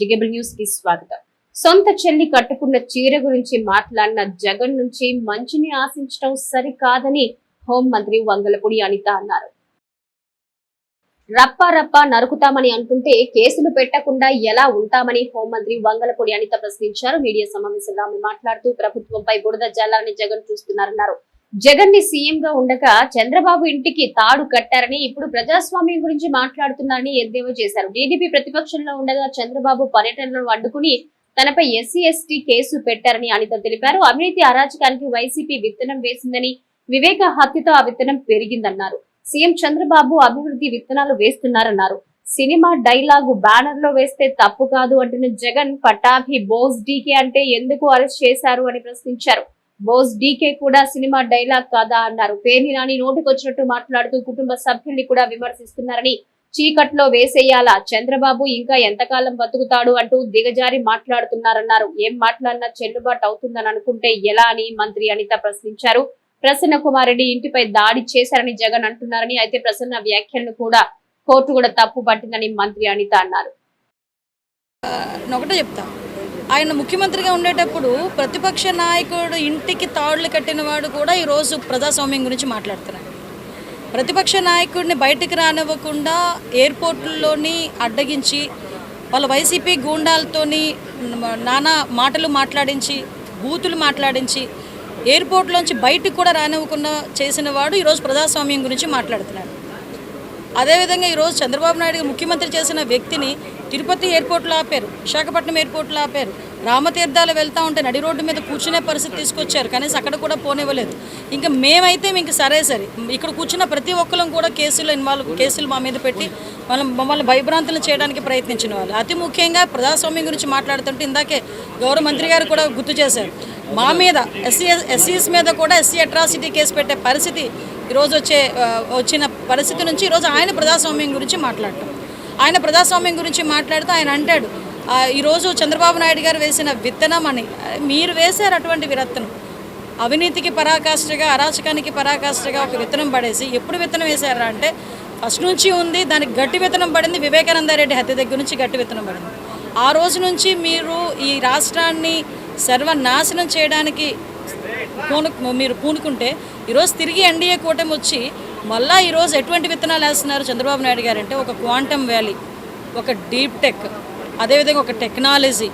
జిగేబుల్ news కి స్వాగతం. సొంత చెల్లి కట్టుకున్న చీర గురించి మాట్లాడిన జగన్ నుంచి మంచిని ఆశించడం సరికాదని హోంమంత్రి వంగలపూడి అనిత అన్నారు. రప్పా రప్పా నరుకుతామని అంటుంటే కేసులు పెట్టకుండా ఎలా ఉంటామని హోంమంత్రి వంగలపూడి అనిత ప్రశ్నించారు. మీడియా సమావేశంలో ఆమె మాట్లాడుతూ ప్రభుత్వంపై బురద జల్లాలని జగన్ చూస్తున్నారన్నారు. జగన్ ని సీఎం గా ఉండగా చంద్రబాబు ఇంటికి తాడు కట్టారని ఇప్పుడు ప్రజాస్వామ్యం గురించి మాట్లాడుతున్నారని ఎద్దేవా చేశారు. టీడీపీ ప్రతిపక్షంలో ఉండగా చంద్రబాబు పర్యటనలను అడ్డుకుని తనపై ఎస్సీ ఎస్టీ కేసు పెట్టారని అనిత తెలిపారు. అవినీతి అరాచకానికి వైసీపీ విత్తనం వేసిందని, వివేక హత్యతో ఆ విత్తనం పెరిగిందన్నారు. సీఎం చంద్రబాబు అభివృద్ధి విత్తనాలు వేస్తున్నారన్నారు. సినిమా డైలాగు బ్యానర్ లో వేస్తే తప్పు కాదు అంటున్న జగన్ పటాభి బోస్ డీకే అంటే ఎందుకు అరెస్ట్ చేశారు అని ప్రశ్నించారు. బోస్ డీకే కూడా సినిమా డైలాగ్ కాదా అన్నారు. పేర్ని నాని నోటికొచ్చినట్టు మాట్లాడుతూ కుటుంబ సభ్యుల్ని కూడా విమర్శిస్తున్నారని, చీకట్లో వేసేయాలా, చంద్రబాబు ఇంకా ఎంతకాలం బతుకుతాడు అంటూ దిగజారి మాట్లాడుతున్నారన్నారు. ఏం మాట్లాడినా చెల్లుబాటు అవుతుందని అనుకుంటే ఎలా అని మంత్రి అనిత ప్రశ్నించారు. ప్రసన్న కుమార్ రెడ్డి ఇంటిపై దాడి చేశారని జగన్ అంటున్నారని, అయితే ప్రసన్న వ్యాఖ్యలను కూడా కోర్టు కూడా తప్పు పట్టిందని మంత్రి అనిత అన్నారు. ఒకటే చెప్తా, ఆయన ముఖ్యమంత్రిగా ఉండేటప్పుడు ప్రతిపక్ష నాయకుడు ఇంటికి తాడులు కట్టిన వాడు కూడా ఈరోజు ప్రజాస్వామ్యం గురించి మాట్లాడుతున్నాడు. ప్రతిపక్ష నాయకుడిని బయటికి రానివ్వకుండా ఎయిర్పోర్టుల్లోని అడ్డగించి వాళ్ళ వైసీపీ గూండాలతోని నానా మాటలు మాట్లాడించి, బూతులు మాట్లాడించి ఎయిర్పోర్ట్లోంచి బయటికి కూడా రానివ్వకుండా చేసిన వాడు ఈరోజు ప్రజాస్వామ్యం గురించి మాట్లాడుతున్నాడు. అదేవిధంగా ఈరోజు చంద్రబాబు నాయుడు ముఖ్యమంత్రి చేసిన వ్యక్తిని తిరుపతి ఎయిర్పోర్ట్లో ఆపారు, విశాఖపట్నం ఎయిర్పోర్ట్లో ఆపారు, రామతీర్థాలు వెళ్తూ ఉంటే నడి రోడ్డు మీద కూర్చునే పరిస్థితి తీసుకొచ్చారు. కనీసం అక్కడ కూడా పోనివ్వలేదు. ఇంకా మేమైతే మీకు సరే ఇక్కడ కూర్చున్న ప్రతి ఒక్కరం కూడా కేసులు మా మీద పెట్టి మమ్మల్ని భయభ్రాంతులు చేయడానికి ప్రయత్నించిన వాళ్ళు. అతి ముఖ్యంగా ప్రజాస్వామ్యం గురించి మాట్లాడుతుంటే ఇందాకే గౌరవ మంత్రి గారు కూడా గుర్తు చేశారు. మా మీద ఎస్సీస్ మీద కూడా ఎస్సీ అట్రాసిటీ కేసు పెట్టే పరిస్థితి ఈరోజు వచ్చిన పరిస్థితి నుంచి ఈరోజు ఆయన ప్రజాస్వామ్యం గురించి మాట్లాడటం. ఆయన ప్రజాస్వామ్యం గురించి మాట్లాడుతూ ఆయన అంటాడు, ఈరోజు చంద్రబాబు నాయుడు గారు వేసిన విత్తనం అని. మీరు వేశారు అటువంటి విత్తనం. అవినీతికి పరాకాష్ఠగా, అరాచకానికి పరాకాష్ఠగా ఒక విత్తనం పడేసి ఎప్పుడు విత్తనం వేశారా అంటే ఫస్ట్ నుంచి ఉంది. దానికి గట్టి విత్తనం పడింది వివేకానందరెడ్డి హత్య దగ్గర నుంచి గట్టి విత్తనం పడింది. ఆ రోజు నుంచి మీరు ఈ రాష్ట్రాన్ని సర్వనాశనం చేయడానికి మీరు పూనుకుంటే ఈరోజు తిరిగి ఎన్డీఏ కూటమి వచ్చి మళ్ళీ ఈరోజు ఎటువంటి విత్తనాలు వేస్తున్నారు చంద్రబాబు నాయుడు గారు అంటే ఒక క్వాంటమ్ వ్యాలీ, ఒక డీప్ టెక్, అదేవిధంగా ఒక టెక్నాలజీ,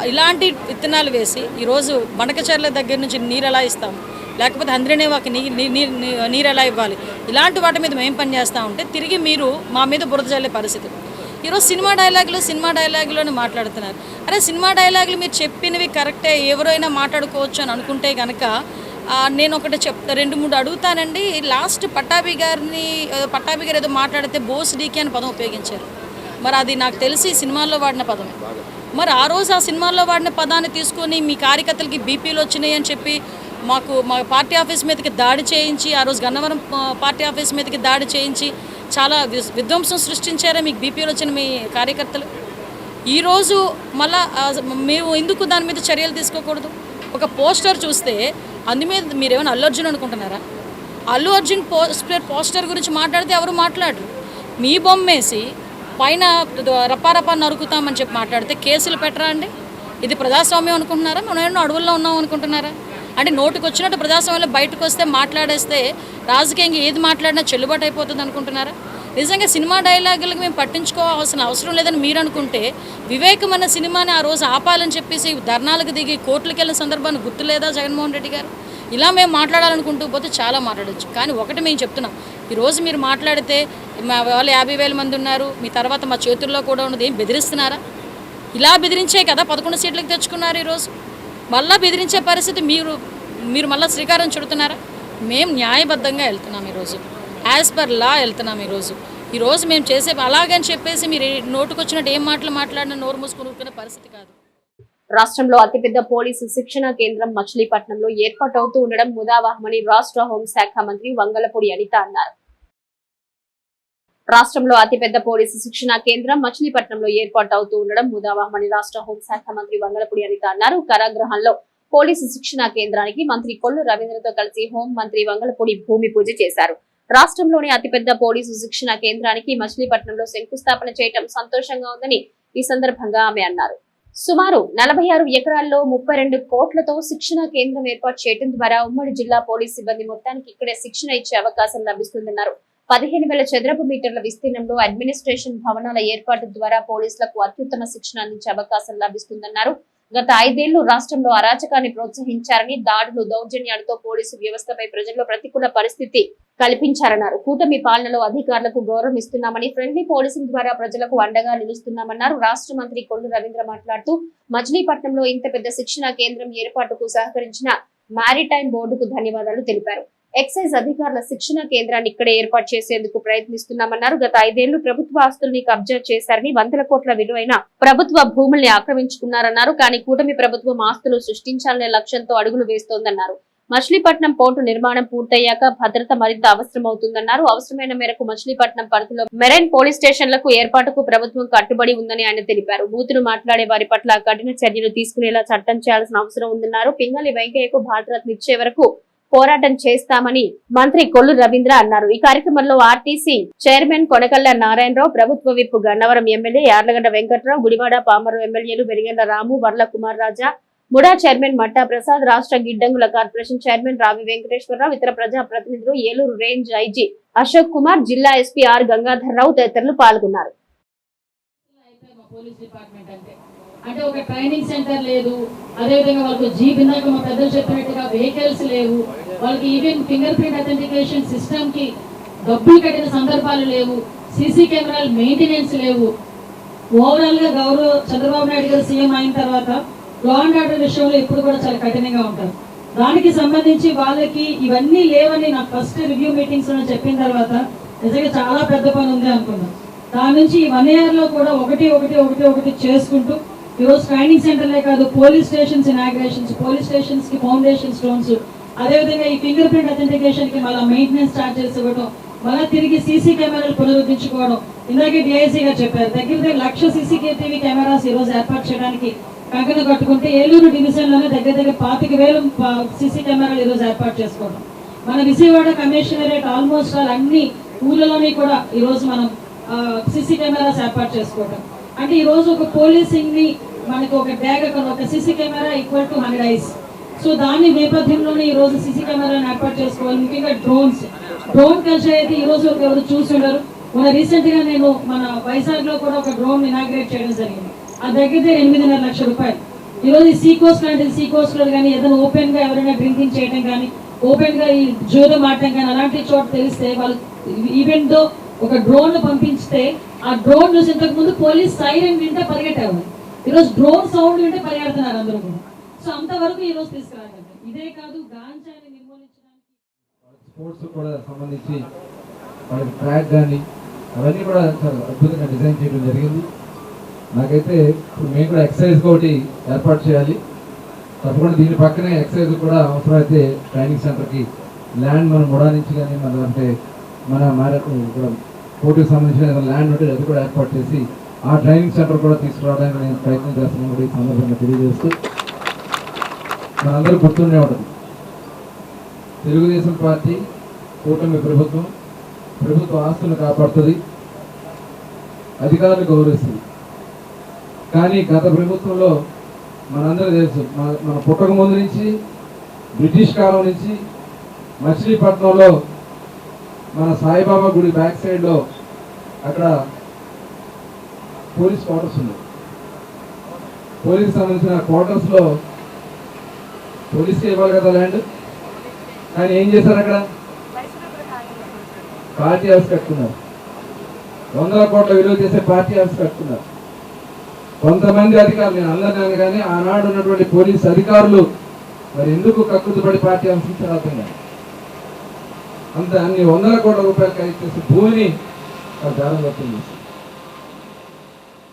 ఇలాంటి విత్తనాలు వేసి ఈరోజు బనకచర్ల దగ్గర నుంచి నీరు ఎలా ఇస్తాము, లేకపోతే హంద్రినేవాకి నీరు ఎలా ఇవ్వాలి, ఇలాంటి వాటి మీద మేము పనిచేస్తూ ఉంటే తిరిగి మీరు మా మీద బురద చల్లే పరిస్థితి. ఈరోజు సినిమా డైలాగులు మాట్లాడుతున్నారు. అరే సినిమా డైలాగులు మీరు చెప్పినవి కరెక్టే, ఎవరైనా మాట్లాడుకోవచ్చు అని అనుకుంటే కనుక నేను ఒకటి చెప్తా, 2-3 అడుగుతానండి. లాస్ట్ పట్టాభి గారు ఏదో మాట్లాడితే బోస్ డీకే అని పదం ఉపయోగించారు. మరి అది నాకు తెలిసి సినిమాల్లో వాడిన పదమే. మరి ఆ రోజు ఆ సినిమాల్లో వాడిన పదాన్ని తీసుకొని మీ కార్యకర్తలకి బీపీలు వచ్చినాయి అని చెప్పి మా పార్టీ ఆఫీస్ మీదకి దాడి చేయించి, ఆ రోజు గన్నవరం పార్టీ ఆఫీస్ మీదకి దాడి చేయించి చాలా విధ్వంసం సృష్టించారా మీకు బీపీలు వచ్చిన మీ కార్యకర్తలు. ఈరోజు మళ్ళా మేము ఎందుకు దాని మీద చర్యలు తీసుకోకూడదు? ఒక పోస్టర్ చూస్తే అందు మీద మీరేమైనా అల్లు అర్జున్ అనుకుంటున్నారా? అల్లు అర్జున్ పోస్టర్ గురించి మాట్లాడితే ఎవరు మాట్లాడరు. మీ బొమ్మేసి పైన రపారపా నరుకుతామని చెప్పి మాట్లాడితే కేసులు పెట్టరా అండి? ఇది ప్రజాస్వామ్యం అనుకుంటున్నారా? మనం ఏమన్నా అడవుల్లో ఉన్నాం అనుకుంటున్నారా? అంటే నోటికి వచ్చినట్టు ప్రజాస్వామ్యంలో బయటకు వస్తే మాట్లాడేస్తే రాజకీయంగా ఏది మాట్లాడినా చెల్లుబాటు అయిపోతుంది అనుకుంటున్నారా? నిజంగా సినిమా డైలాగులకు మేము పట్టించుకోవాల్సిన అవసరం లేదని మీరు అనుకుంటే వివేకం అన్న సినిమాని ఆ రోజు ఆపాలని చెప్పేసి ధర్నాలకు దిగి కోర్టులకు వెళ్ళిన సందర్భాన్ని గుర్తులేదా జగన్మోహన్ రెడ్డి గారు? ఇలా మేము మాట్లాడాలనుకుంటూ పోతే చాలా మాట్లాడవచ్చు. కానీ ఒకటి మేము చెప్తున్నాం, ఈరోజు మీరు మాట్లాడితే మా వాళ్ళు 50,000 మంది ఉన్నారు, మీ తర్వాత మా చేతుల్లో కూడా ఉన్నది, ఏం బెదిరిస్తున్నారా? ఇలా బెదిరించే కదా 11 సీట్లకు తెచ్చుకున్నారు. ఈరోజు మళ్ళీ బెదిరించే పరిస్థితి మీరు మళ్ళీ శ్రీకారం చుడుతున్నారా? మేము న్యాయబద్ధంగా వెళ్తున్నాం, ఈరోజు యాజ్ పర్ లా వెళ్తున్నాం. ఈరోజు మేము చేసే అలాగని చెప్పేసి మీరు నోటుకొచ్చినట్టు ఏం మాటలు మాట్లాడినా నోరు మూసుకునే పరిస్థితి కాదు. రాష్ట్రంలో అతిపెద్ద పోలీసు శిక్షణ కేంద్రం మచిలీపట్నంలో ఏర్పాటవుతూ ఉండడం ముదావహమని రాష్ట్ర హోంశాఖ మంత్రి వంగలపూడి అనిత అన్నారు. రాష్ట్రంలో అతిపెద్ద పోలీసు శిక్షణ కేంద్రం మచిలీపట్నంలో ఏర్పాటవుతూ ఉండడం ముదావహమని రాష్ట్ర హోంశాఖ మంత్రి వంగలపూడి అనిత అన్నారు. కారాగృహంలో పోలీసు శిక్షణ కేంద్రానికి మంత్రి కొల్లు రవీంద్రతో కలిసి హోం మంత్రి వంగలపూడి భూమి పూజ చేశారు. రాష్ట్రంలోని అతిపెద్ద పోలీసు శిక్షణ కేంద్రానికి మచిలీపట్నంలో శంకుస్థాపన చేయడం సంతోషంగా ఉందని, ఈ సందర్భంగా ఆమె అన్నారు. సుమారు 46 ఎకరాల్లో 32 కోట్లతో శిక్షణ కేంద్రం ఏర్పాటు చేయడం ద్వారా ఉమ్మడి జిల్లా పోలీస్ సిబ్బంది మొత్తానికి ఇక్కడే శిక్షణ ఇచ్చే అవకాశం లభిస్తుందన్నారు. 15,000 చదరపు మీటర్ల విస్తీర్ణంలో అడ్మినిస్ట్రేషన్ భవనాల ఏర్పాటు ద్వారా పోలీసులకు అత్యుత్తమ శిక్షణ అందించే అవకాశం లభిస్తుందన్నారు. గత 5 ఏళ్లు రాష్ట్రంలో అరాచకాన్ని ప్రోత్సహించారని, దాడులు దౌర్జన్యాలతో పోలీసు వ్యవస్థపై ప్రజల్లో ప్రతికూల పరిస్థితి కల్పించారన్నారు. కూటమి పాలనలో అధికారులకు గౌరవం ఇస్తున్నామని, ఫ్రెండ్లీ పోలీసింగ్ ద్వారా ప్రజలకు అండగా నిలుస్తున్నామన్నారు. రాష్ట్ర మంత్రి కొల్లు రవీంద్ర మాట్లాడుతూ మచిలీపట్నంలో ఇంత పెద్ద శిక్షణ కేంద్రం ఏర్పాటుకు సహకరించిన మారిటైమ్ బోర్డుకు ధన్యవాదాలు తెలిపారు. ఎక్సైజ్ అధికారుల శిక్షణ కేంద్రాన్ని ఇక్కడే ఏర్పాటు చేసేందుకు ప్రయత్నిస్తున్నామన్నారు. గత 5 ఏళ్లు ప్రభుత్వ ఆస్తుల్ని కబ్జా చేశారని, వందల కోట్ల విలువైన ప్రభుత్వ భూముల్ని ఆక్రమించుకున్నారన్నారు. కానీ కూటమి ప్రభుత్వం ఆస్తులు సృష్టించాలనే లక్ష్యంతో అడుగులు వేస్తోందన్నారు. మచిలీపట్నం పోర్టు నిర్మాణం పూర్తయ్యాక భద్రత మరింత అవసరమవుతుందన్నారు. అవసరమైన మేరకు మచిలీపట్నం పరిధిలో మెరైన్ పోలీస్ స్టేషన్లకు ఏర్పాటుకు ప్రభుత్వం కట్టుబడి ఉందని ఆయన తెలిపారు. బూతులు మాట్లాడే వారి పట్ల కఠిన చర్యలు తీసుకునేలా చట్టం చేయాల్సిన అవసరం ఉందన్నారు. పింగళి వెంకయ్యకు భారతరత్న ఇచ్చే వరకు పోరాటం చేస్తామని మంత్రి కొల్లు రవీంద్ర అన్నారు. ఈ కార్యక్రమంలో ఆర్టీసీ చైర్మన్ కొనకళ్ళ నారాయణరావు, ప్రభుత్వ విప్ గన్నవరం ఎమ్మెల్యే యార్లగడ్డ వెంకట్రావు, గుడివాడ పామరు ఎమ్మెల్యేలు వెలిగెండ్ల రాము, వర్ల కుమార్ రాజా, ముడా చైర్మన్ మట్టా ప్రసాద్, రాష్ట్ర గిడ్డంగుల కార్పొరేషన్ చైర్మన్ రావి వెంకటేశ్వరరావు, ఇతర ప్రజా ప్రతినిధులు, ఏలూరు రేంజ్ ఐజీ అశోక్ కుమార్, జిల్లా ఎస్పీ ఆర్ గంగాధర్ రావు తదితరులు పాల్గొన్నారు. అంటే ఒక ట్రైనింగ్ సెంటర్ లేదు, అదేవిధంగా వాళ్ళకి జీప్ ఇందాక మా పెద్దలు చెప్పినట్టుగా వెహికల్స్ లేవు, వాళ్ళకి even finger print authentication system కి డబ్బులు కట్టిన సందర్భాలు లేవు, సీసీ కెమెరాలు మెయింటెనెన్స్ లేవు. ఓవరాల్ గా గౌరవ చంద్రబాబు నాయుడు గారు సీఎం అయిన తర్వాత లా అండ్ ఆర్డర్ విషయంలో ఇప్పుడు కూడా చాలా కఠినంగా ఉంటారు. దానికి సంబంధించి వాళ్ళకి ఇవన్నీ లేవని నాకు ఫస్ట్ రివ్యూ మీటింగ్స్ లో చెప్పిన తర్వాత నిజంగా చాలా పెద్ద పని ఉంది అనుకున్నాం. దాని నుంచి ఈ 1 year లో కూడా ఒకటి చేసుకుంటూ ఈరోజు ట్రైనింగ్ సెంటర్లే కాదు, police stations inaugurations, police stations కి ఫౌండేషన్ స్టోన్స్, అదేవిధంగా ఈ ఫింగర్ ప్రింట్ అథెంటికేషన్ కి మళ్ళీ మెయింటెనెన్స్ చార్జెస్ ఇవ్వడం, మళ్ళీ తిరిగి సీసీ కెమెరాలు పునరుద్ధరించుకోవడం. ఇందాకే డిఐసీ గారు చెప్పారు, దగ్గర 1,00,000 CCTV కెమెరాస్ ఈ రోజు ఏర్పాటు చేయడానికి కంకణ కట్టుకుంటే ఏలూరు డివిజన్ లోనే దగ్గర 25,000 సీసీ కెమెరాలు ఈ రోజు ఏర్పాటు చేసుకోవడం. మన విజయవాడ కమిషనరేట్ ఆల్మోస్ట్ అన్ని ఊర్లలోని కూడా ఈ రోజు మనం సీసీ కెమెరాస్ ఏర్పాటు చేసుకోవడం. అంటే ఈ రోజు ఒక పోలీసింగ్ ని మనకు ఒక డ్యాగ్ ఒక CC camera equal to 100 eyes. So దాని నేపథ్యంలోనే ఈ రోజు సీసీ కెమెరాను ఏర్పాటు చేసుకోవాలి. ముఖ్యంగా డ్రోన్ కల్చర్ అయితే ఈ రోజు ఎవరు చూస్తుండరు. మన రీసెంట్ గా నేను మన వైజాగ్ లో కూడా ఒక డ్రోన్ ఇనాగ్రేట్ చేయడం జరిగింది. ఆ దగ్గర 8.5 లక్షల రూపాయలు. ఈ రోజు ఈ సీకోస్ట్ లాంటిది, సీకోస్ట్ లో కానీ ఏదైనా ఓపెన్ గా ఎవరైనా డ్రింకింగ్ చేయడం కానీ, ఓపెన్ గా ఈ జూదం ఆడటం కానీ అలాంటి చోట తెలిస్తే వాళ్ళు ఈవెన్ దో ఒక డ్రోన్ పంపించితే ఆ డ్రోన్ చూసి ఇంతకు ముందు పోలీస్ సైరన్ వింటే పరిగెట్టేవారు, ఈరోజు డ్రోన్ సౌండ్ వింటే పరిగెడుతున్నారు అందరూ కూడా. సో అంతవరకు ఈ రోజు తీసుకురాగలరు. ఇదే కాదు, గాంజాని నిర్మూలించడానికి స్పోర్ట్స్ కూడా సంబంధించి వాళ్ళకి ట్రాక్ కానీ అవన్నీ కూడా చాలా అద్భుతంగా డిజైన్ చేయడం జరిగింది. నాకైతే ఇప్పుడు మేము కూడా ఎక్సర్సైజ్ ఒకటి ఏర్పాటు చేయాలి. తప్పకుండా దీని పక్కనే ఎక్సర్సైజ్ కూడా అవసరమైతే ట్రైనింగ్ సెంటర్కి ల్యాండ్ మనం ముడా నుంచి కానీ మన అంటే మన కూడా కోర్టుకు సంబంధించిన ల్యాండ్ ఉంటే అది కూడా ఏర్పాటు చేసి ఆ ట్రైనింగ్ సెంటర్ కూడా తీసుకురావడానికి నేను ప్రయత్నం చేస్తున్నాను కూడా ఈ సందర్భంగా తెలియజేస్తూ, మనందరూ గుర్తుండే ఉంటుంది, తెలుగుదేశం పార్టీ కూటమి ప్రభుత్వ ఆస్తులను కాపాడుతుంది, అధికారులు గౌరవిస్తుంది. కానీ గత ప్రభుత్వంలో మనందరూ తెలుసు, మన పుట్టక ముందు నుంచి బ్రిటిష్ కాలం నుంచి మచిలీపట్నంలో మన సాయిబాబా గుడి బ్యాక్ సైడ్లో అక్కడ పోలీస్ క్వార్టర్స్ ఉన్నాయి. పోలీస్ సంబంధించిన క్వార్టర్స్లో పోలీస్కి ఇవ్వాలి కదా ల్యాండ్, కానీ ఏం చేశారు, అక్కడ పార్టీ హౌస్ కట్టుకున్నారు. 100 కోట్ల విలువ చేసే పార్టీ హౌస్ కట్టుకున్నారు. కొంతమంది అధికారులు, నేను అందరినీ కానీ ఆనాడు ఉన్నటువంటి పోలీస్ అధికారులు మరి ఎందుకు కక్కుతుపడి పార్టీ హౌస్ ఇచ్చారు అర్థం కాదు. అంత అన్ని 100 కోట్ల రూపాయలు ఖరీదు చేసి భూమిని దారం వస్తుంది.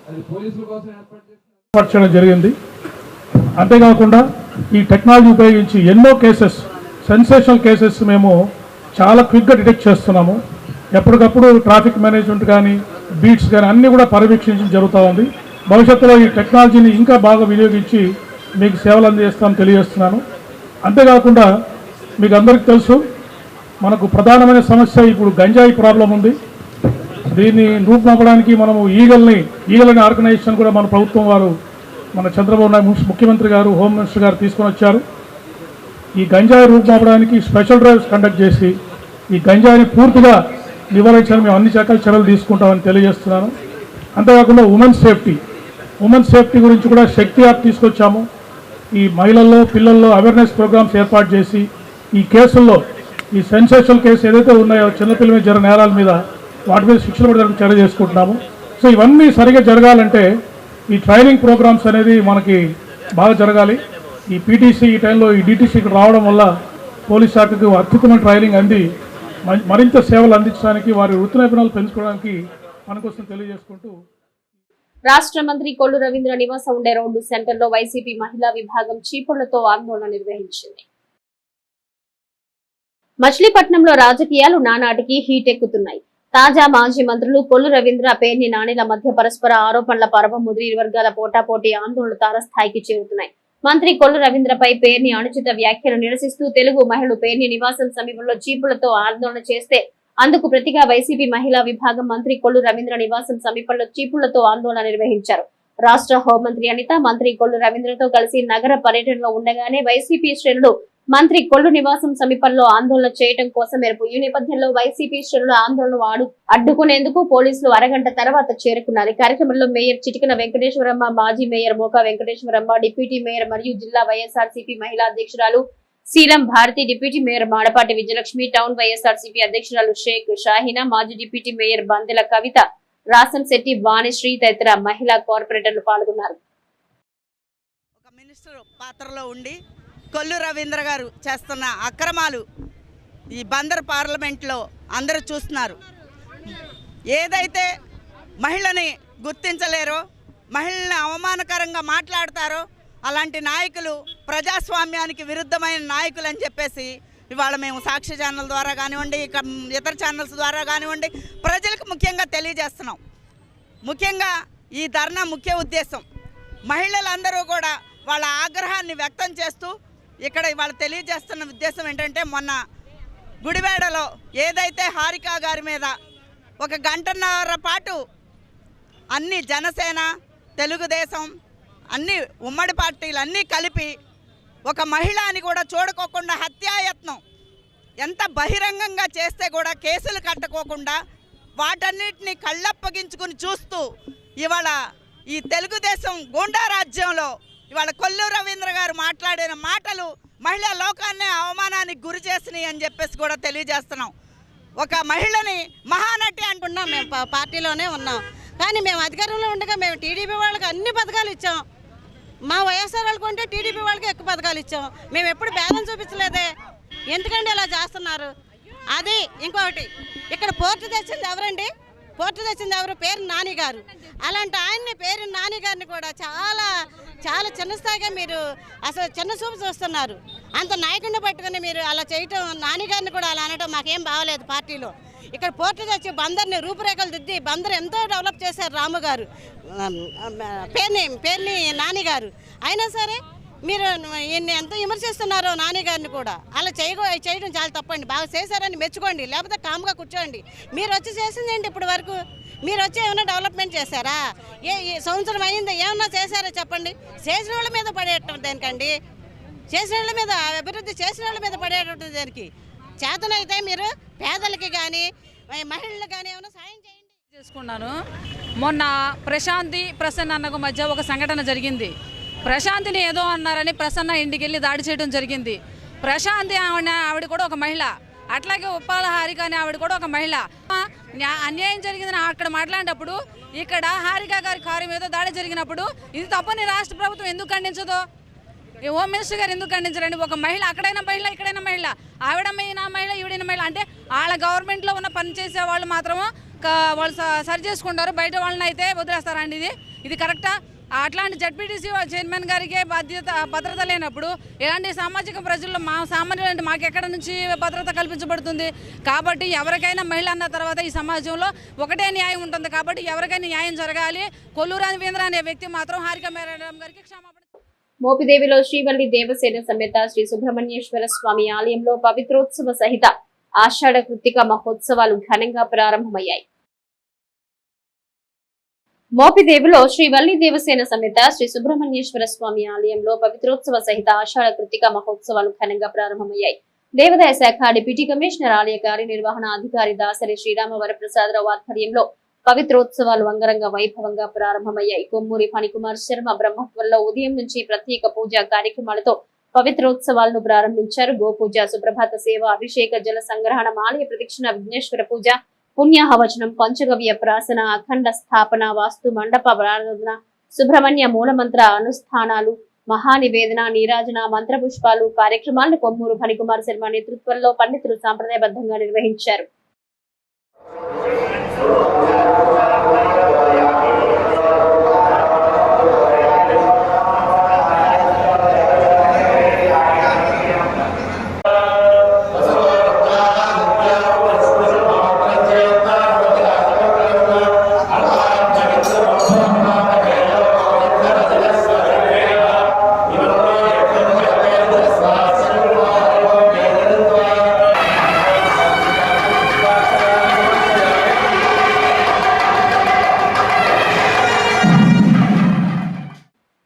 అది పోలీసుల కోసం ఏర్పాటు చేయడం జరిగింది. అంతేకాకుండా ఈ టెక్నాలజీ ఉపయోగించి ఎన్నో కేసెస్, సెన్సేషనల్ కేసెస్ మేము చాలా క్విక్గా డిటెక్ట్ చేస్తున్నాము. ఎప్పటికప్పుడు ట్రాఫిక్ మేనేజ్మెంట్ కానీ బీట్స్ కానీ అన్నీ కూడా పర్యవేక్షించడం జరుగుతూ ఉంది. భవిష్యత్తులో ఈ టెక్నాలజీని ఇంకా బాగా వినియోగించి మీకు సేవలు అందజేస్తామని తెలియజేస్తున్నాను. అంతేకాకుండా మీకు అందరికీ తెలుసు, మనకు ప్రధానమైన సమస్య ఇప్పుడు గంజాయి ప్రాబ్లం ఉంది. దీన్ని రూపుమాపడానికి మనము ఈగలని ఆర్గనైజేషన్ కూడా మన ప్రభుత్వం వారు మన చంద్రబాబు నాయుడు ముఖ్యమంత్రి గారు హోమ్ మినిస్టర్ గారు తీసుకొని వచ్చారు. ఈ గంజాయి రూపుమాపడానికి స్పెషల్ డ్రైవ్స్ కండక్ట్ చేసి ఈ గంజాయిని పూర్తిగా నివారించాలని మేము అన్ని రకాల చర్యలు తీసుకుంటామని తెలియజేస్తున్నాను. అంతేకాకుండా ఉమెన్ సేఫ్టీ గురించి కూడా శక్తి యాప్ తీసుకొచ్చాము. ఈ మహిళల్లో పిల్లల్లో అవేర్నెస్ ప్రోగ్రామ్స్ ఏర్పాటు చేసి ఈ కేసుల్లో ఈ సెన్సేషనల్ కేసు ఏదైతే ఉన్నాయో చిన్నపిల్లల మీద జరిగిన నేరాల మీద వాటి మీద శిక్షలు పడడానికి చర్య చేసుకుంటున్నాము. సో ఇవన్నీ సరిగా జరగాలంటే ఈ ట్రైనింగ్ ప్రోగ్రామ్స్ అనేది మనకి బాగా జరగాలి. ఈ పీటీసీ ఈ టైంలో ఈ డీటీసీకి రావడం వల్ల పోలీస్ శాఖకు అత్యుత్తమ ట్రైనింగ్ అంది మరింత సేవలు అందించడానికి వారి వృత్తి నైపుణ్యాలు పెంచుకోవడానికి మనకోసం తెలియజేసుకుంటూ రాష్ట్ర మంత్రి కొల్లు రవీంద్ర నివాసం ఉండే రోడ్డు సెంటర్లో వైసీపీ మహిళా విభాగం చీపుళ్లతో ఆందోళన నిర్వహించింది. మచిలీపట్నంలో రాజకీయాలు నానాటికి హీటెక్కుతున్నాయి. తాజా మాజీ మంత్రులు కొల్లు రవీంద్ర, పేర్ని నానిల మధ్య పరస్పర ఆరోపణల పర్వం ముదిరి ఇరు వర్గాల పోటాపోటీ ఆందోళనలు తారస్థాయికి చేరుతున్నాయి. మంత్రి కొల్లు రవీంద్రపై పేర్ని అనుచిత వ్యాఖ్యలు నిరసిస్తూ తెలుగు మహిళలు పేర్ని నివాసం సమీపంలో చీపులతో ఆందోళన చేస్తే అందుకు ప్రతిగా వైసీపీ మహిళా విభాగం మంత్రి కొల్లు రవీంద్ర నివాసం సమీపంలో చీపులతో ఆందోళన నిర్వహించారు. రాష్ట్ర హోంమంత్రి అనిత మంత్రి కొల్లు రవీంద్రతో కలిసి నగర పర్యటనలో ఉండగానే వైసీపీ శ్రేణులు మంత్రి కొల్లు నివాసం సమీపంలో ఆందోళన చేయడం కోసం మెరుపు. ఈ నేపథ్యంలో వైసీపీ శ్రేణుల ఆందోళనను అడ్డుకునేందుకు పోలీసులు అరగంట తర్వాత చేరుకున్నారు. కార్యక్రమంలో మేయర్ చిటికన వెంకటేశ్వరమ్మ, మాజీ mayor Moka Venkateswaramma, deputy mayor మరియు జిల్లా వైఎస్ఆర్సీపీ మహిళా అధ్యక్షురాలు Seelam Bharathi, deputy mayor Madapati Vijayalakshmi, town YSRCP అధ్యక్షురాలు షేక్ షాహీనా, మాజీ డిప్యూటీ మేయర్ బందెల కవిత, రాసం శెట్టి, వాణిశ్రీ తదితర మహిళా కార్పొరేటర్లు పాల్గొన్నారు. ఒక మినిస్టర్ పాత్రలో ఉండి కొల్లు రవీంద్ర గారు చేస్తున్న అక్రమాలు ఈ బందర్ పార్లమెంట్లో అందరూ చూస్తున్నారు. ఏదైతే మహిళని గుర్తించలేరో, మహిళల్ని అవమానకరంగా మాట్లాడతారో అలాంటి నాయకులు ప్రజాస్వామ్యానికి విరుద్ధమైన నాయకులు అని చెప్పేసి ఇవాళ మేము సాక్షి ఛానల్ ద్వారా కానివ్వండి, ఇతర ఛానల్స్ ద్వారా కానివ్వండి ప్రజలకు ముఖ్యంగా తెలియజేస్తున్నాం. ముఖ్యంగా ఈ ధర్నా ముఖ్య ఉద్దేశం మహిళలందరూ కూడా వాళ్ళ ఆగ్రహాన్ని వ్యక్తం చేస్తూ ఇక్కడ ఇవాళ తెలియజేస్తున్న ఉద్దేశం ఏంటంటే, మొన్న గుడివాడలో ఏదైతే హారికా గారి మీద ఒక గంటన్నర పాటు అన్ని జనసేన, తెలుగుదేశం అన్ని ఉమ్మడి పార్టీలు అన్నీ కలిపి ఒక మహిళ అని కూడా చూడకోకుండా హత్యాయత్నం ఎంత బహిరంగంగా చేస్తే కూడా కేసులు కట్టుకోకుండా వాటన్నిటిని కళ్ళప్పగించుకుని చూస్తూ ఇవాళ ఈ తెలుగుదేశం గూండా రాజ్యంలో ఇవాళ కొల్లు రవీంద్ర గారు మాట్లాడిన మాటలు మహిళా లోకాన్ని అవమానానికి గురి చేసినాయి అని చెప్పేసి కూడా తెలియజేస్తున్నాం. ఒక మహిళని మహానటి అంటున్నాం. మేము పార్టీలోనే ఉన్నాం, కానీ మేము అధికారంలో ఉండగా మేము టీడీపీ వాళ్ళకి అన్ని పథకాలు ఇచ్చాం. మా వైఎస్ఆర్ వాళ్ళకి ఉంటే టీడీపీ వాళ్ళకి ఎక్కువ పథకాలు ఇచ్చాం. మేము ఎప్పుడు భేదం చూపించలేదే, ఎందుకంటే ఇలా చేస్తున్నారు? అది ఇంకొకటి, ఇక్కడ పోర్టు తెచ్చింది ఎవరండి? పోర్టు తెచ్చింది ఎవరు? పేరు నాని గారు. అలాంటి ఆయన్ని, పేరు నాని గారిని కూడా చాలా చాలా చిన్న స్థాయిగా మీరు అసలు చిన్న చూపు చూస్తున్నారు. అంత నాయకుడిని పట్టుకుని మీరు అలా చేయటం, నాని గారిని కూడా అలా అనడం మాకేం బాగలేదు. పార్టీలో ఇక్కడ పోర్టు తెచ్చి బందర్ని రూపురేఖలు దిద్ది బందర్ ఎంతో డెవలప్ చేశారు రాము గారు, పేరుని నాని గారు. అయినా సరే మీరు ఈయన్ని ఎంత విమర్శిస్తున్నారో నాని గారిని కూడా అలా చేయడం చాలా తప్పండి. బాగా చేశారని మెచ్చుకోండి, లేకపోతే కామ్గా కూర్చోండి. మీరు వచ్చి చేసింది ఏంటి ఇప్పుడు వరకు? మీరు వచ్చి ఏమైనా డెవలప్మెంట్ చేశారా? సంవత్సరం అయిందా? ఏమన్నా చేశారా చెప్పండి? చేసిన వాళ్ళ మీద పడేయటం దేనికండి? చేసిన వాళ్ళ మీద, అభివృద్ధి చేసిన వాళ్ళ మీద పడేటట్టు దేనికి? చేతనైతే మీరు పేదలకి కానీ మహిళలకు కానీ ఏమైనా సాయం చేయండి. చేసుకున్నాను. మొన్న ప్రసన్న అన్నకు మధ్య ఒక సంఘటన జరిగింది. ప్రశాంతిని ఏదో అన్నారని ప్రసన్న ఇంటికి వెళ్ళి దాడి చేయడం జరిగింది. ప్రశాంతి ఆవిడ కూడా ఒక మహిళ, అట్లాగే ఉప్పాల హారిక అని ఆవిడ కూడా ఒక మహిళ. అన్యాయం జరిగిందని అక్కడ మాట్లాడినప్పుడు ఇక్కడ హారిక గారి కారు మీద దాడి జరిగినప్పుడు ఇది తప్పని రాష్ట్ర ప్రభుత్వం ఎందుకు ఖండించదో? హోమ్ మినిస్టర్ గారు ఎందుకు ఖండించరండి? ఒక మహిళ, అక్కడైనా మహిళ, ఇక్కడైనా మహిళ, ఆవిడమైనా మహిళ, ఈవిడైన మహిళ. అంటే వాళ్ళ గవర్నమెంట్లో ఉన్న పని చేసే వాళ్ళు మాత్రము వాళ్ళు సరి చేసుకుంటారు, బయట వాళ్ళని అయితే వదిలేస్తారండి. ఇది కరెక్టా? అట్లాంటి జడ్పీటీసీ చైర్మన్ గారికి భద్రత లేనప్పుడు ఇలాంటి సామాజిక ప్రజల్లో మా సామాన్యులు మాకు ఎక్కడ నుంచి భద్రత కల్పించబడుతుంది? కాబట్టి ఎవరికైనా మహిళ అన్న తర్వాత ఈ సమాజంలో ఒకటే న్యాయం ఉంటుంది. కాబట్టి ఎవరికైనా న్యాయం జరగాలి. కొల్లు రవీంద్ర అనే వ్యక్తి మాత్రం హారిక మేడం గారికి క్షమాపణ. మోపిదేవిలో శ్రీవల్లి దేవసేన సమేత శ్రీ సుబ్రహ్మణ్యేశ్వర స్వామి ఆలయంలో పవిత్రోత్సవ సహిత ఆషాఢ కృత్తిక మహోత్సవాలు ఘనంగా ప్రారంభమయ్యాయి. మోపిదేవిలో శ్రీ వల్లి దేవసేన సమేత శ్రీ సుబ్రహ్మణ్యేశ్వర స్వామి ఆలయంలో పవిత్రోత్సవ సహిత ఆషాఢ కృత్తిక మహోత్సవాలు ఘనంగా ప్రారంభమయ్యాయి. దేవాదాయ శాఖ డిప్యూటీ కమిషనర్ ఆలయ కార్యనిర్వహణ అధికారి దాసరి శ్రీరామ వరప్రసాదరావు ఆధ్వర్యంలో పవిత్రోత్సవాలు అంగరంగ వైభవంగా ప్రారంభమయ్యాయి. కొమ్మూరి ఫణికుమార్ శర్మ బ్రహ్మత్వంలో ఉదయం నుంచి ప్రత్యేక పూజా కార్యక్రమాలతో పవిత్రోత్సవాలను ప్రారంభించారు. గోపూజ, సుప్రభాత సేవ, అభిషేక, జల సంగ్రహణం, ఆలయ ప్రదక్షిణ, విఘ్నేశ్వర పూజ, పుణ్యాహవచనం, పంచగవ్య ప్రాసన, అఖండ స్థాపన, వాస్తు మండప ప్రార్థన, సుబ్రహ్మణ్య మూలమంత్ర అనుష్ఠానాలు, మహానివేదన, నీరాజన, మంత్రపుష్పాలు కార్యక్రమాలను కొమ్మూరు ఫణికుమార్ శర్మ నేతృత్వంలో పండితులు సాంప్రదాయబద్ధంగా నిర్వహించారు.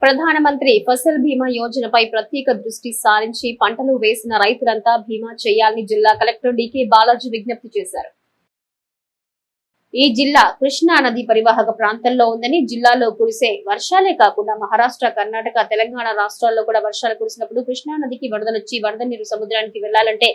ప్రధానమంత్రి ఫసల్ బీమా యోజనపై ప్రత్యేక దృష్టి సారించి పంటలు వేసిన రైతులంతా బీమా చేయాలని జిల్లా కలెక్టర్ డికే బాలాజీ విజ్ఞప్తి చేశారు. ఈ జిల్లా కృష్ణా నది పరివాహక ప్రాంతంలో ఉందని, జిల్లాలో కురిసే వర్షాలే కాకుండా మహారాష్ట్ర, కర్ణాటక, తెలంగాణ రాష్ట్రాల్లో కూడా వర్షాలు కురిసినప్పుడు కృష్ణా నదికి వరదలొచ్చి వరద నీరు సముద్రానికి వెళ్లాలంటే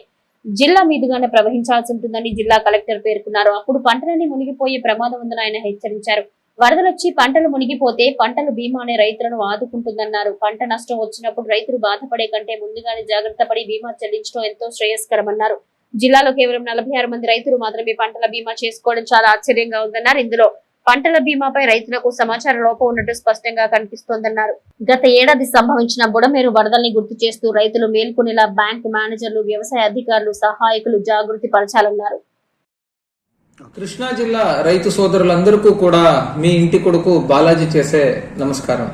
జిల్లా మీదుగానే ప్రవహించాల్సి ఉంటుందని జిల్లా కలెక్టర్ పేర్కొన్నారు. అప్పుడు పంటలన్నీ మునిగిపోయే ప్రమాదం ఉందని ఆయన హెచ్చరించారు. వరదలొచ్చి పంటలు మునిగిపోతే పంటలు బీమానే రైతులను ఆదుకుంటుందన్నారు. పంట నష్టం వచ్చినప్పుడు రైతులు బాధపడే కంటే ముందుగానే జాగ్రత్త పడి బీమా చెల్లించడం ఎంతో శ్రేయస్కరమన్నారు. జిల్లాలో కేవలం 46 మంది రైతులు మాత్రమే పంటల బీమా చేసుకోవడం చాలా ఆశ్చర్యంగా ఉందన్నారు. ఇందులో పంటల బీమాపై రైతులకు సమాచార లోపం ఉన్నట్టు స్పష్టంగా కనిపిస్తోందన్నారు. గత ఏడాది సంభవించిన బుడమేరు వరదల్ని గుర్తు చేస్తూ రైతులు మేల్కొనేలా బ్యాంకు మేనేజర్లు, వ్యవసాయ అధికారులు, సహాయకులు జాగృతి పరచాలన్నారు. కృష్ణా జిల్లా రైతు సోదరులందరికీ కూడా మీ ఇంటి కొడుకు బాలాజీ చేసే నమస్కారం.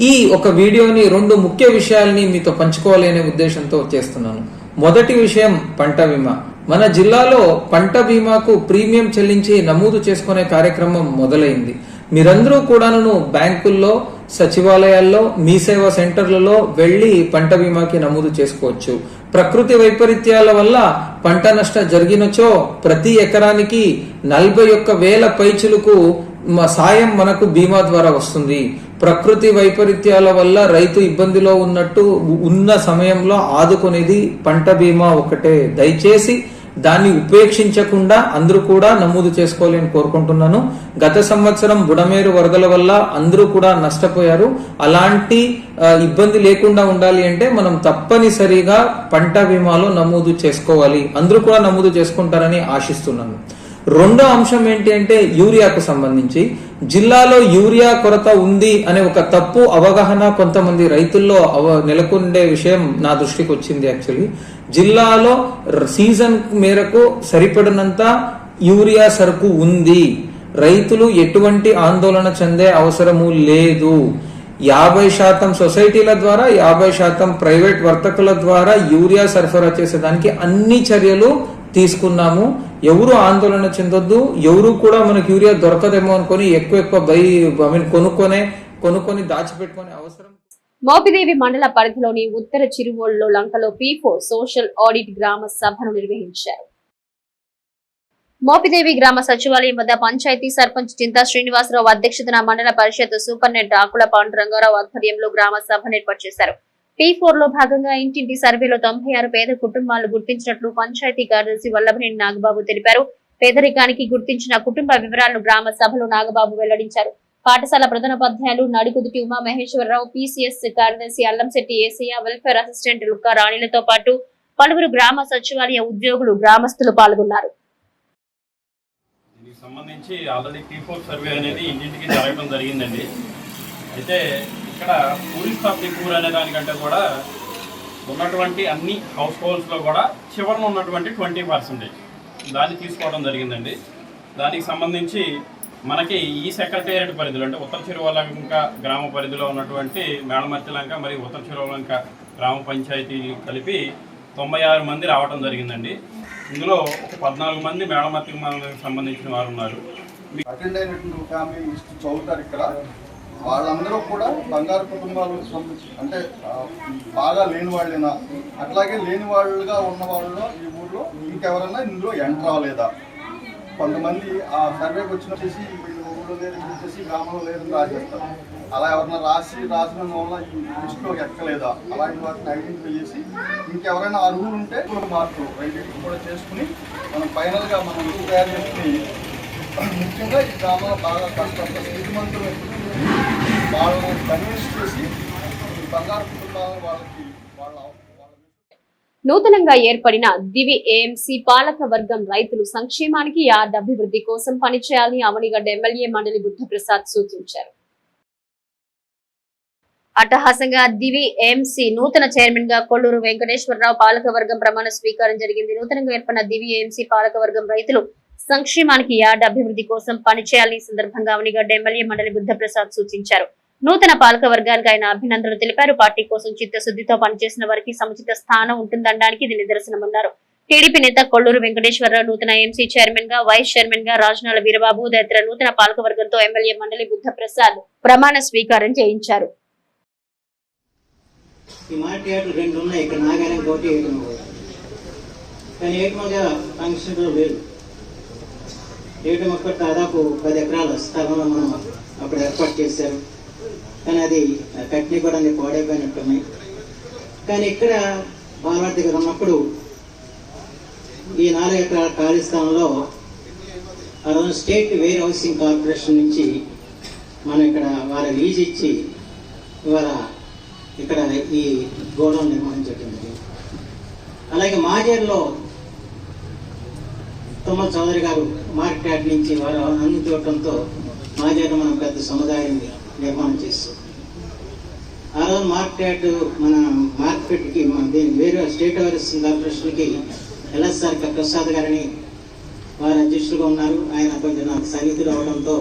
ఈ ఒక వీడియోని 2 ముఖ్య విషయాల్ని మీతో పంచుకోవాలి అనే ఉద్దేశంతో చేస్తున్నాను. మొదటి విషయం పంట బీమా. మన జిల్లాలో పంట బీమాకు ప్రీమియం చెల్లించి నమోదు చేసుకునే కార్యక్రమం మొదలైంది. మీరందరూ కూడాను బ్యాంకుల్లో, సచివాలయాల్లో, మీ సేవా సెంటర్లలో వెళ్లి పంట బీమాకి నమోదు చేసుకోవచ్చు. ప్రకృతి వైపరీత్యాల వల్ల పంట నష్టం జరిగినచో ప్రతి ఎకరానికి 41,000 పైచులకు సాయం మనకు బీమా ద్వారా వస్తుంది. ప్రకృతి వైపరీత్యాల వల్ల రైతు ఇబ్బందిలో ఉన్న సమయంలో ఆదుకునేది పంట బీమా ఒకటే. దయచేసి దాన్ని ఉపేక్షించకుండా అందరూ కూడా నమోదు చేసుకోవాలి అని కోరుకుంటున్నాను. గత సంవత్సరం బుడమేరు వరదల వల్ల అందరూ కూడా నష్టపోయారు. అలాంటి ఇబ్బంది లేకుండా ఉండాలి అంటే మనం తప్పనిసరిగా పంట బీమాలో నమోదు చేసుకోవాలి. అందరూ కూడా నమోదు చేసుకుంటారని ఆశిస్తున్నాను. రెండో అంశం ఏంటి అంటే యూరియాకు సంబంధించి జిల్లాలో యూరియా కొరత ఉంది అనే ఒక తప్పు అవగాహన కొంతమంది రైతుల్లో నెలకొండే విషయం నా దృష్టికి వచ్చింది. యాక్చువల్లీ జిల్లాలో సీజన్ మేరకు సరిపడినంత యూరియా సరుకు ఉంది. రైతులు ఎటువంటి ఆందోళన చెందే అవసరము లేదు. 50% సొసైటీల ద్వారా, 50% ప్రైవేట్ వర్తకుల ద్వారా యూరియా సరఫరా చేసేదానికి అన్ని చర్యలు తీసుకున్నాము. ఎవరు ఆందోళన చెందొద్దు. ఎవరు కూడా మనకు యూరియా దొరకదేమో అనుకుని ఎక్కువ కొనుక్కొని దాచిపెట్టుకునే అవసరం. మోపిదేవి మండల పరిధిలోని ఉత్తర చిరువోళ్లు లంకలో P4 సోషల్ ఆడిట్ గ్రామ సభను నిర్వహించారు. మోపిదేవి గ్రామ సచివాలయం వద్ద పంచాయతీ సర్పంచ్ చింతా శ్రీనివాసరావు అధ్యక్షతన మండల పరిషత్ సూపరింటెండెంట్ ఆకుల పాండురంగారావు ఆధ్వర్యంలో గ్రామ సభను ఏర్పాటు చేశారు. P4 లో భాగంగా ఇంటింటి సర్వేలో 96 పేద కుటుంబాలను గుర్తించినట్లు పంచాయతీ కార్యదర్శి వల్లభనేని నాగబాబు తెలిపారు. పేదరికానికి గుర్తించిన కుటుంబ వివరాలను గ్రామ సభలో నాగబాబు వెల్లడించారు. పాఠశాల ప్రధానోపాధ్యాయులు నడికుదుటి ఉమా మహేశ్వరరావు, PCS కార్యదర్శి అల్లంశెట్టి ఏసయ్య, వెల్ఫేర్ అసిస్టెంట్ లుక్క రాణిలతో పాటు పలువురు గ్రామ సచివాలయ ఉద్యోగులు, గ్రామస్తులు పాల్గొన్నారు. దీనికి సంబంధించి ఆల్రెడీ P4 సర్వే అనేది ఇంటింటికి జరగడం జరిగిందండి. అయితే ఇక్కడ పూరిస్ట్ ఆఫ్ ది పూర్ అనే దానికంటే కూడా ఉన్నటువంటి అన్ని హౌస్ హోల్డ్స్లో కూడా చివరన ఉన్నటువంటి 20% దాన్ని తీసుకోవడం జరిగిందండి. దానికి సంబంధించి మనకి ఈ సెక్రటేరియట్ పరిధిలో అంటే ఉత్తర చిరువలంక గ్రామ పరిధిలో ఉన్నటువంటి మేళమర్తిలంక మరియు ఉత్తర చిరువలంక గ్రామ పంచాయతీ కలిపి 96 మంది రావడం జరిగిందండి. ఇందులో 14 మంది మేళమర్తికి సంబంధించిన వారు ఉన్నారు. అటెండ్ అయినటువంటి ఫ్యామిలీ లిస్ట్ చదువుతారు ఇక్కడ. వాళ్ళందరూ కూడా బంగారు కుటుంబాలు అంటే బాగా లేని వాళ్ళైనా, అట్లాగే లేని వాళ్ళుగా ఉన్న వాళ్ళలో ఈ ఊళ్ళో ఇంకెవరన్నా ఇందులో ఎంటర్ అవ్వలేదా? కొంతమంది ఆ సర్వేకి వచ్చిన చేసి ఊళ్ళో లేదని చెప్పేసి గ్రామంలో లేదని రాసేస్తారు. అలా ఎవరైనా రాసిన వల్ల ఈ లిస్టులోకి ఎక్కలేదా? అలాంటి వాటిని ఐడెంటిఫై చేసి ఇంకెవరైనా అర్హులు ఉంటే మార్పులు ఐడెంటిఫై కూడా చేసుకుని మనం ఫైనల్గా మనం తయారు చేసుకుని ముఖ్యంగా ఈ గ్రామంలో బాగా కష్టపడ్డ స్థితిమంతులు వాళ్ళని కన్విన్స్ చేసి ఈ బంగారు కుటుంబాలను వాళ్ళకి నూతనంగా ఏర్పడిన దివి ఏఎంసీ పాలక వర్గం రైతులు సంక్షేమానికి యార్డ్ అభివృద్ధి కోసం పనిచేయాలని అవనిగడ్డ ఎమ్మెల్యే మండలి బుద్ధప్రసాద్ సూచించారు. అట్టహాసంగా దివి ఏఎంసీ నూతన చైర్మన్ గా కొల్లూరు వెంకటేశ్వరరావు పాలకవర్గం ప్రమాణ స్వీకారం జరిగింది. నూతనంగా ఏర్పడిన దివి ఏఎంసీ పాలకవర్గం రైతులు సంక్షేమానికి యార్డ్ అభివృద్ధి కోసం పనిచేయాలని సందర్భంగా అవనిగడ్డ ఎమ్మెల్యే మండలి బుద్ధప్రసాద్ సూచించారు. నూతన పాలక వర్గానికి ఆయన అభినందనలు తెలిపారు. పార్టీ కోసం చిత్తశుద్ధితో పనిచేసిన వారికి సముచిత స్థానం ఉంటుందనడానికి ఇది నిదర్శనమన్నారు. టీడీపీ నేత కొల్లూరు వెంకటేశ్వరరావు నూతన ఏఎంసీ చైర్మన్ గా, వైస్ చైర్మన్ గా రాజనాల వీరబాబు తదితర నూతన పాలక వర్గంతో ఎమ్మెల్యే మండలి బుద్ధప్రసాద్ ప్రమాణ స్వీకారం చేయించారు. ఈ మార్కెట్లు 2 ఉన్నాయి ఇక్కడ, నాగార్జున కోటి కానీ ఏకమగా ఫంక్షన్లో లేదు. ఏకమొక్క దాదాపు 10 ఎకరాల స్థలంలో మనం అప్పుడు ఏర్పాటు చేశారు. కానీ అది కట్నీ కూడా అన్ని పాడైపోయినట్టున్నాయి. కానీ ఇక్కడ బాలవాడి దగ్గర ఉన్నప్పుడు ఈ 4 ఎకరాల ఖాళీ స్థలంలో ఆ రోజు స్టేట్ వేర్ హౌసింగ్ కార్పొరేషన్ నుంచి మనం ఇక్కడ వాళ్ళ లీజ్ ఇచ్చి ఇవాళ ఇక్కడ ఈ గోడౌన్ నిర్మించడం. అలాగే మాజేరులో తొమ్మ చౌదరి గారు మార్కెట్ నుంచి వారు అందుకోవడంతో మాజేరు మనం పెద్ద సముదాయం నిర్మాణం చేస్తాం. ఆ రోజు మార్కెట్ మన మార్కెట్కి మన దీని వేరే స్టేట్ హౌసింగ్ కార్పొరేషన్కి ఎల్ఎస్ఆర్ ప్రసాద్ గారిని వారు అధ్యక్షులుగా ఉన్నారు. ఆయన కొంచెం నాకు సన్నిహితులు అవడంతో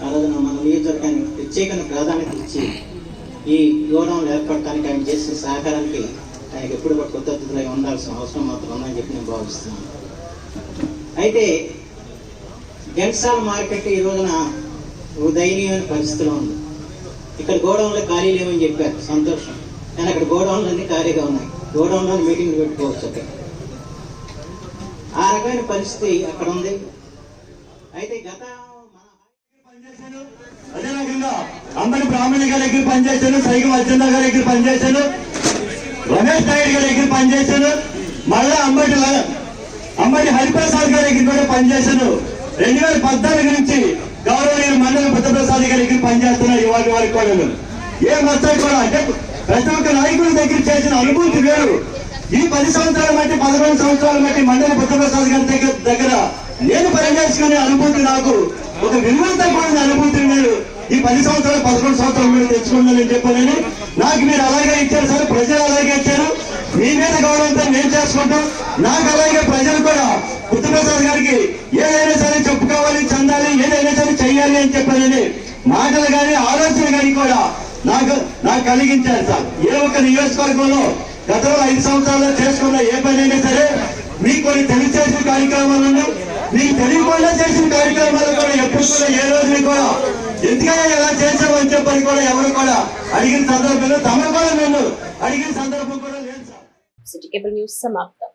ఆ రోజున మన నియోజకవర్గానికి ప్రత్యేక ప్రాధాన్యత ఇచ్చి ఈ గోడౌన్ ఏర్పడటానికి ఆయన చేసిన సహకారానికి ఆయనకి ఎప్పుడు కూడా కృతజ్ఞతగా ఉండాల్సిన అవసరం మాత్రం ఉందని చెప్పి నేను భావిస్తున్నాను. అయితే జంక్సాల మార్కెట్ ఈ రోజున దయనీయమైన పరిస్థితిలో ఉంది. ఇక్కడ గోడౌన్లో ఖాళీ లేవని చెప్పారు, సంతోషం. కానీ అక్కడ గోడౌన్లు అన్ని ఖాళీగా ఉన్నాయి. గోడౌన్లో మీటింగ్ పెట్టుకోవచ్చు అక్కడ. ఆ రకమైన పరిస్థితి అక్కడ ఉంది. అయితే గత అదే రకంగా అంబటి బ్రాహ్మణి గారి దగ్గర పనిచేశాను, సైగం అర్జున గారి దగ్గర పనిచేశాను, రమేష్ నాయుడు గారి దగ్గర పనిచేశాను, మళ్ళా అంబటి హరిప్రసాద్ గారి దగ్గర కూడా పనిచేశాను. 2014 నుంచి గౌరవనీయులు మండలి బుద్ధప్రసాద్ గారి దగ్గర పనిచేస్తున్నారు. ఇవాటి వారికి కూడా ఏ మొత్తం కూడా అంటే ప్రతి ఒక్క నాయకుడి దగ్గర చేసిన అనుభూతి వేరు. ఈ 10 సంవత్సరాల మట్టి 11 సంవత్సరాల మట్టి మండలి బుద్ధప్రసాద్ గారి దగ్గర నేను పనిచేసుకునే అనుభూతి, నాకు ఒక విలువలతో కూడిన అనుభూతి మీరు ఈ 10 సంవత్సరాలు 11 సంవత్సరాలు మీరు తెచ్చుకుందని చెప్పానని నాకు మీరు అలాగే ఇచ్చారు సార్. ప్రజలు అలాగే ఇచ్చారు. మీ మీద గౌరవంతో నేను చేసుకుంటాం. నాకు అలాగే ప్రజలు కూడా బుద్ధప్రసాద్ గారికి ఏదైనా సరే చెప్పుకోవాలి, చెందాలి, ఏదైనా సరే చెయ్యాలి అని చెప్పానని మాటలు కానీ ఆలోచన కానీ కూడా నాకు కలిగించారు సార్. ఏ ఒక్క నియోజకవర్గంలో గతంలో 5 సంవత్సరాల్లో చేసుకున్న ఏ పనైనా సరే మీకు కొన్ని తెలిసేసిన కార్యక్రమాలను, మీకు తెలియకుండా చేసిన కార్యక్రమాలు కూడా ఎప్పుడు కూడా ఏ రోజుని కూడా ఎందుకైనా ఎలా చేసామని చెప్పని కూడా ఎవరు కూడా అడిగిన సందర్భంలో తమ కూడా నన్ను అడిగిన సందర్భం కూడా లేదు సార్. సిటీ కేబుల్ న్యూస్ సమాప్తం.